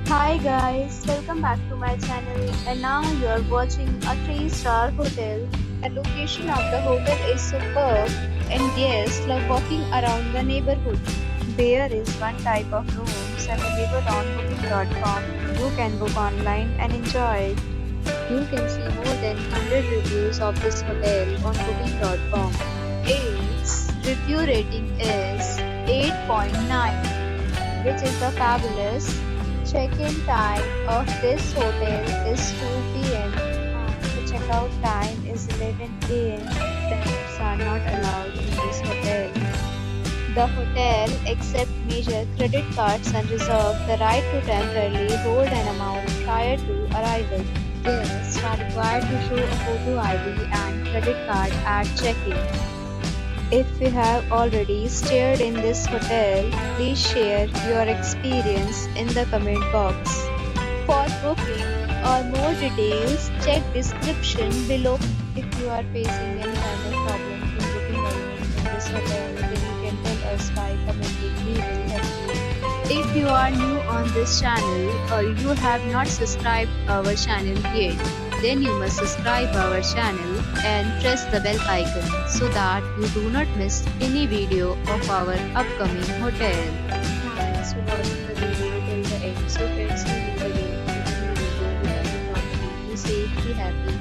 Hi guys, welcome back to my channel and now you are watching a 3-star hotel. The location of the hotel is superb and guests love walking around the neighborhood. There is one type of rooms available on booking.com. You can book online and enjoy it. You can see more than 100 reviews of this hotel on booking.com. Its review rating is 8.9, which is the fabulous. Check-in time of this hotel is 2 p.m. and the checkout time is 11 a.m. Pets are not allowed in this hotel. The hotel accepts major credit cards and reserves the right to temporarily hold an amount prior to arrival. Guests are required to show a photo ID and credit card at check-in. If you have already stayed in this hotel, please share your experience in the comment box. For booking or more details, check description below. If you are facing any kind of problem in booking a room in this hotel, then you can tell us by commenting. We will help you. If you are new on this channel or you have not subscribed our channel yet, then you must subscribe our channel and press the bell icon so that you do not miss any video of our upcoming hotel. Thanks for watching the video till the end. So friends, see you again in a new video with a new property. Be safe, be happy.